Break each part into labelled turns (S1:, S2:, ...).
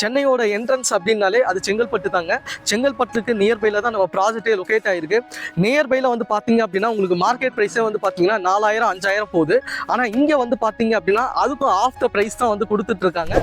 S1: சென்னையோட என்ட்ரன்ஸ் அப்படின்னாலே அது செங்கல்பட்டு தாங்க. செங்கல்பட்டுக்கு நியர்பைல தான் நம்ம ப்ராஜெக்டே லொக்கேட் ஆயிருக்கு. நியர்பைல வந்து பார்த்தீங்க அப்படின்னா உங்களுக்கு மார்க்கெட் ப்ரைஸே வந்து பார்த்தீங்கன்னா 4000 5000 போகுது. ஆனால் இங்கே வந்து பார்த்தீங்க அப்படின்னா அதுக்கும் ஆஃப் த ப்ரைஸ் தான் வந்து கொடுத்துட்டு இருக்காங்க.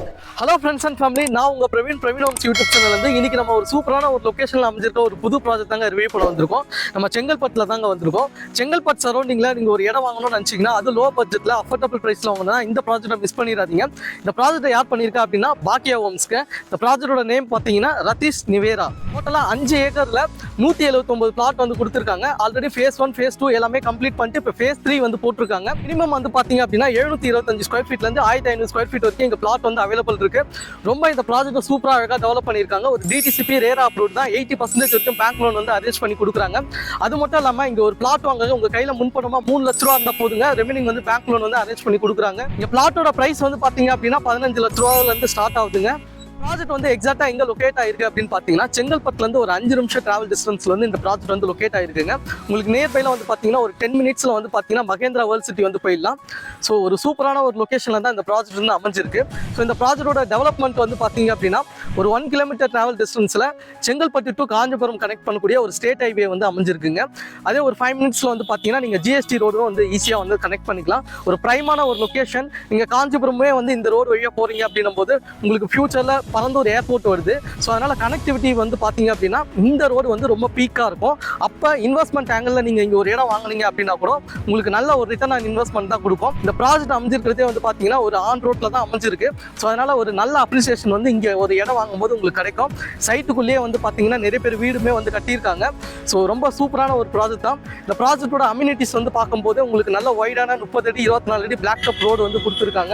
S1: ஹலோ ஃப்ரெண்ட்ஸ் அண்ட் ஃபேமிலி, நான் உங்கள் பிரவீன் ஹோம்ஸ் யூடியூப் சேனல் வந்து இன்னைக்கு நம்ம ஒரு சூப்பரான ஒரு லொக்கேஷனில் அமைஞ்சிருக்க ஒரு புது ப்ராஜெக்ட் தாங்க ரிவ்யூ பண்ண வந்திருக்கோம். நம்ம செங்கல்பட்டில் தாங்க வந்திருக்கோம். செங்கல்பட்டு சரௌண்டிங்கில் நீங்கள் ஒரு இடம் வாங்கணும்னு நினச்சிங்கன்னா அது லோ பட்ஜெட்டில் அஃபோர்டபுள் ப்ரைஸில் வாங்கினா இந்த ப்ராஜெக்ட்டை மிஸ் பண்ணிடாதீங்க. இந்த ப்ராஜெக்ட்டை யார் பண்ணியிருக்கா அப்படின்னா பாக்கியா ஹோம்ஸ்க்கு. இந்த ப்ராஜெக்டோட நேம் பார்த்தீங்கன்னா ரதீஷ் நிவேரா. டோட்டலாக 5 ஏக்கரில் 179 பிளாட் வந்து கொடுத்துருக்காங்க. ஆல்ரெடி ஃபேஸ் 1 ஃபேஸ் 2 எல்லாமே கம்ப்ளீட் பண்ணிட்டு இப்போ ஃபேஸ் 3 வந்து போட்டிருக்காங்க. மினிமம் வந்து பார்த்தீங்க அப்படின்னா 725 ஸ்கொயர் ஃபீட்லேருந்து 1500 ஸ்கொயர் ஃபீட் வரைக்கும் இங்கே பிளாட் வந்து அவைலபிள் இருக்கு. ரொம்ப இந்த ப்ராஜெக்ட் சூப்பராக அழகாக டெவலப் பண்ணியிருக்காங்க. ஒரு டிடிசிபி ரேரா அப்ரூவ் தான் 80% வரைக்கும் பேங்க் லோன் வந்து அரேஞ்ச் பண்ணி கொடுக்குறாங்க. அது மட்டும் இல்லாமல் இங்கே ஒரு பிளாட் வாங்க உங்கள் கையில் முன்பணமாக 3 லட்ச ரூபா இருந்தால் போதுங்க. ரெமினிங் வந்து பேங்க் லோன் வந்து அரேஞ்ச் பண்ணி கொடுக்குறாங்க. இங்கே பிளாட்டோட பிரைஸ் வந்து பார்த்தீங்க அப்படின்னா 15 லட்ச ரூபாயிலேருந்து ஸ்டார்ட் ஆகுதுங்க. ப்ராஜெக்ட் வந்து எக்ஸாக்டா எங்க லொக்கேட் ஆயிருக்கு அப்படின்னு பாத்தீங்கன்னா செங்கல்பட்டுலேருந்து ஒரு 5 நிமிஷம் டிராவல் டிஸ்டன்ஸ்ல வந்து இந்த ப்ராஜெக்ட் வந்து லொக்கேட் ஆயிருக்குங்க. உங்களுக்கு நியர்பைல வந்து பாத்தீங்கன்னா ஒரு 10 மினிட்ஸ்ல வந்து பாத்தீங்கன்னா மகேந்திரா வேர்ல்ட் சிட்டி வந்து போயிடலாம். ஸோ ஒரு சூப்பரான ஒரு லொகேஷன்ல தான் இந்த ப்ராஜெக்ட் வந்து அமைஞ்சிருக்கு. ஸோ இந்த ப்ராஜெக்டோட டெவலப்மெண்ட் வந்து பாத்தீங்க அப்படின்னா ஒரு 1 கிலோமீட்டர் டிராவல் டிஸ்டன்ஸ்ல செங்கல்பட்டு டு காஞ்சிபுரம் கனெக்ட் பண்ணக்கூடிய ஒரு ஸ்டேட் ஹைவே வந்து அமைஞ்சிருக்குங்க. அதே ஒரு 5 மினிட்ஸ்ல வந்து பாத்தீங்கன்னா நீங்க ஜிஎஸ்டி ரோடும் வந்து ஈஸியா வந்து கனெக்ட் பண்ணிக்கலாம். ஒரு பிரைமான ஒரு லொகேஷன். நீங்க காஞ்சிபுரமே வந்து இந்த ரோடு வழியா போறீங்க அப்படின்னும் போது உங்களுக்கு ஃபியூச்சர்ல பரந்தூர் ஏர்போர்ட் வருது. ஸோ அதனால கனெக்டிவிட்டி வந்து பார்த்தீங்க அப்படின்னா இந்த ரோடு வந்து ரொம்ப பீக்காக இருக்கும். அப்போ இன்வெஸ்ட்மெண்ட் ஆங்கிளில் நீங்கள் இங்கே ஒரு இடம் வாங்கினீங்க அப்படின்னா கூட உங்களுக்கு நல்ல ஒரு ரிட்டர்ன் ஆன் இன்வெஸ்ட்மெண்ட் தான் கொடுக்கும். இந்த ப்ராஜெக்ட் அமைஞ்சிருக்கிறதே வந்து பார்த்தீங்கன்னா ஒரு ஆன் ரோட்டில் தான் அமைஞ்சிருக்கு. ஸோ அதனால ஒரு நல்ல அப்ரிசியேஷன் வந்து இங்கே ஒரு இடம் வாங்கும்போது உங்களுக்கு கிடைக்கும். சைட்டுக்குள்ளேயே வந்து பார்த்தீங்கன்னா நிறைய பேர் வீடுமே வந்து கட்டியிருக்காங்க. ஸோ ரொம்ப சூப்பரான ஒரு ப்ராஜெக்ட் தான். இந்த ப்ராஜெக்டோட அம்யூனிட்டிஸ் வந்து பார்க்கும்போது உங்களுக்கு நல்ல வைடான 30 அடி 24 அடி பிளாக் டாப் ரோடு வந்து கொடுத்துருக்காங்க.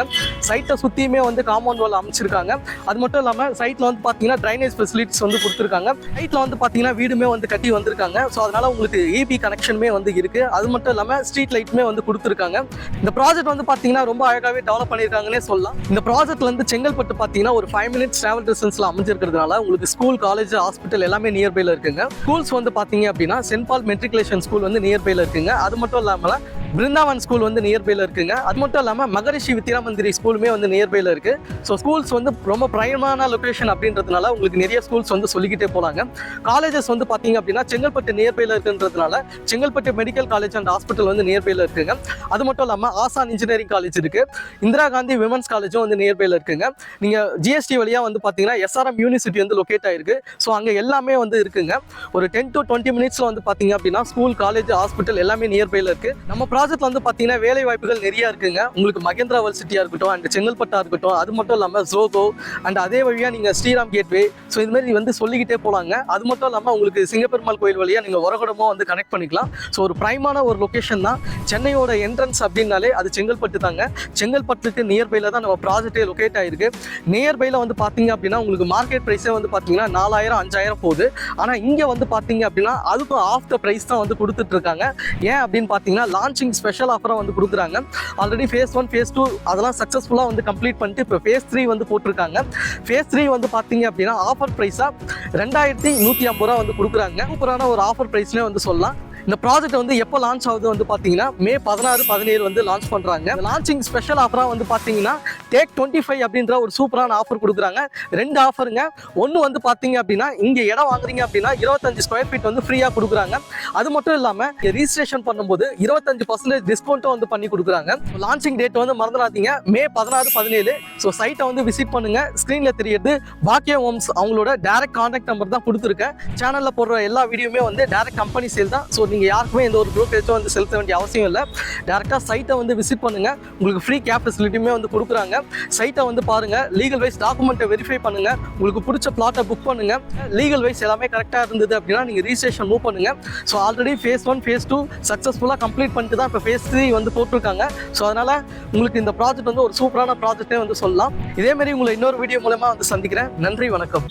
S1: சைட்டை சுற்றியுமே வந்து காம்பவுண்ட் வால் அமைச்சிருக்காங்க. அது மட்டும் இல்லாமல் சைட்டில் வந்து பார்த்தீங்கன்னா ட்ரைனேஜ் ஃபெசிலிட்டிஸ் வந்து கொடுத்துருக்காங்க. சைட்டில் வந்து பார்த்தீங்கன்னா வீடுமே வந்து கட்டி வந்திருக்காங்க. ஸோ அதனால உங்களுக்கு ஏபி கனெக்ஷனுமே வந்து இருக்கு. அது மட்டும் இல்லாமல் ஸ்ட்ரீட் லைட்டுமே வந்து கொடுத்துருக்காங்க. இந்த ப்ராஜெக்ட் வந்து பார்த்தீங்கன்னா ரொம்ப அழகாகவே டெவலப் பண்ணியிருக்காங்கன்னே சொல்லலாம். இந்த ப்ராஜெக்ட்ல இருந்து செங்கல்பட்டு பார்த்தீங்கன்னா ஒரு 5 மினிட்ஸ் டிராவல் டிஸ்டன்ஸ்ல அமைஞ்சிருக்கிறதுனால உங்களுக்கு ஸ்கூல், காலேஜ், ஹாஸ்பிட்டல் எல்லாமே நியர்பைல இருக்குங்க. ஸ்கூல்ஸ் வந்து பார்த்தீங்க அப்படின்னா சென்ட் பால் மெட்ரிகுலேஷன் ஸ்கூல் வந்து நியர்பைல இருக்குங்க. அது மட்டும் இல்லாமல் பிருந்தாவன் ஸ்கூல் வந்து நியர்பைல இருக்குங்க. அது மட்டும் இல்லாமல் மகரிஷி வித்யாமந்திரி ஸ்கூலுமே வந்து நியர்பைல இருக்கு. ஸோ ஸ்கூல்ஸ் வந்து ரொம்ப பிரைமான லொகேஷன் அப்படின்றதுனால உங்களுக்கு நிறைய ஸ்கூல்ஸ் வந்து சொல்லிக்கிட்டே போகலாங்க. காலேஜஸ் வந்து பார்த்தீங்க அப்படின்னா செங்கல்பட்டு நியர்பைல இருக்குன்றதுனால Chengalpattu medical college and hospital வந்து நியர்பைல இருக்குங்க. அது மட்டும் இல்லாமல் ஆசான் இன்ஜினியரிங் காலேஜ் இருக்கு. இந்திரா காந்தி விமன்ஸ் காலேஜும் வந்து நியர்பைல இருக்குங்க. நீங்க ஜிஎஸ்டி வழியா வந்து பார்த்தீங்கன்னா எஸ்ஆர்எம் யூனிவர்சிட்டி வந்து லொக்கேட் ஆயிருக்கு. ஸோ அங்கே எல்லாமே வந்து இருக்குங்க. ஒரு 10 to 20 மினிட்ஸ்ல வந்து பார்த்தீங்க அப்படின்னா ஸ்கூல், காலேஜ், ஹாஸ்பிட்டல் எல்லாமே நியர்பைல இருக்கு. நம்ம ப்ராஜெக்ட்ல வந்து பார்த்தீங்கன்னா வேலை வாய்ப்புகள் நிறைய இருக்குங்க. உங்களுக்கு மகேந்திரா வேர்ல்ட் சிட்டியா இருக்கட்டும் அண்ட் செங்கல்பட்டா இருக்கட்டும், அது மட்டும் இல்லாமல் ஜோகோ அண்ட் அதே வழியா நீங்க ஸ்ரீராம் கேட்வே, ஸோ இது மாதிரி வந்து சொல்லிக்கிட்டே போகலாங்க. அது மட்டும் இல்லாமல் உங்களுக்கு சிங்கப்பெருமாள் கோயில் வழியா நீங்க உரகுடமும் வந்து கனெக்ட் பண்ணிக்கலாம். ஸோ ஒரு பிரைமான ஒரு லொகேஷன் தான். சென்னையோட என்ட்ரன்ஸ் அப்படின்னாலே அது செங்கல்பட்டு தாங்க. செங்கல்பட்டுக்கு நியர்பைல தான் நம்ம ப்ராஜெக்டே லொக்கேட் ஆயிருக்கு. நியர்பைல வந்து பார்த்தீங்க அப்படின்னா உங்களுக்கு மார்க்கெட் ப்ரைஸே வந்து பார்த்தீங்கன்னா 4000 5000 போகுது. ஆனால் இங்கே வந்து பார்த்தீங்க அப்படின்னா அதுக்கும் ஆஃப் த ப்ரைஸ் தான் வந்து கொடுத்துட்டு இருக்காங்க. ஏன் அப்படின்னு பார்த்தீங்கன்னா லான்ச்சிங் ஸ்பெஷல் ஆஃபராக வந்து கொடுக்குறாங்க. ஆல்ரெடி ஃபேஸ் 1 ஃபேஸ் 2 அதெல்லாம் சக்ஸஸ்ஃபுல்லாக வந்து கம்ப்ளீட் பண்ணிட்டு இப்போ ஃபேஸ் 3 வந்து போட்டிருக்காங்க. ஃபேஸ் 3 வந்து பார்த்தீங்க அப்படின்னா ஆஃபர் ப்ரைஸாக 2150 ரூபா வந்து கொடுக்குறாங்க. சூப்பரான ஒரு ஆஃபர் ப்ரைஸ்னே வந்து சொல்லலாம். இந்த ப்ராஜெக்ட் வந்து எப்போ லான்ச் ஆகுது வந்து பார்த்தீங்கன்னா மே 16 17 வந்து லான்ச் பண்ணுறாங்க. லான்ச்சிங் ஸ்பெஷல் ஆஃபராக வந்து பார்த்தீங்கன்னா டேக் 25 அப்படின்ற ஒரு சூப்பரான ஆஃபர் கொடுக்குறாங்க. 2 ஆஃபருங்க. ஒன்று வந்து பார்த்தீங்க அப்படின்னா இங்கே இடம் வாங்குறீங்க அப்படின்னா 25 ஸ்கொயர் ஃபீட் வந்து ஃப்ரீயாக கொடுக்குறாங்க. அது மட்டும் இல்லாமல் ரிஜிஸ்ட்ரேஷன் பண்ணும்போது 25% டிஸ்கவுண்ட்டும் வந்து பண்ணி கொடுக்குறாங்க. லான்ச்சிங் டேட் வந்து மறந்துடாதீங்க, மே 16 17. ஸோ சைட்டை வந்து விசிட் பண்ணுங்க. ஸ்க்ரீனில் தெரியுது பாக்கியா ஹோம்ஸ் அவங்களோட டைரக்ட் கான்டாக்ட் நம்பர் தான் கொடுத்துருக்கேன். சேனலில் போடுற எல்லா வீடியோமே வந்து டைரக்ட் கம்பெனி சேல் தான். ஸோ நீங்கள் யாருக்குமே எந்த ஒரு ப்ரோக்கரேஜும் வந்து செலுத்த வேண்டிய அவசியம் இல்லை. டேரெக்டாக சைட்டை வந்து விசிட் பண்ணுங்கள். உங்களுக்கு ஃப்ரீ கேப் ஃபெசிலிட்டியுமே வந்து கொடுக்குறாங்க. சைட்டை வந்து பாருங்கள். லீகல் வைஸ் டாக்குமெண்ட்டை வெரிஃபை பண்ணுங்கள். உங்களுக்கு பிடிச்ச பிளாட்டை புக் பண்ணுங்கள். லீகல் வைஸ் எல்லாமே கரெக்டாக இருந்தது அப்படின்னா நீங்கள் ரிஜிஸ்ட்ரேஷன் மூவ் பண்ணுங்கள். ஸோ ஆல்ரெடி ஃபேஸ் 1 ஃபேஸ் 2 சக்ஸஸ்ஃபுல்லாக கம்ப்ளீட் பண்ணிட்டு தான் இப்போ ஃபேஸ் 3 வந்து போட்டிருக்காங்க. ஸோ அதனால் உங்களுக்கு இந்த ப்ராஜெக்ட் வந்து ஒரு சூப்பரான ப்ராஜெக்டே வந்து சொல்லலாம். இதேமாரி உங்களை இன்னொரு வீடியோ மூலமாக வந்து சந்திக்கிறேன். நன்றி, வணக்கம்.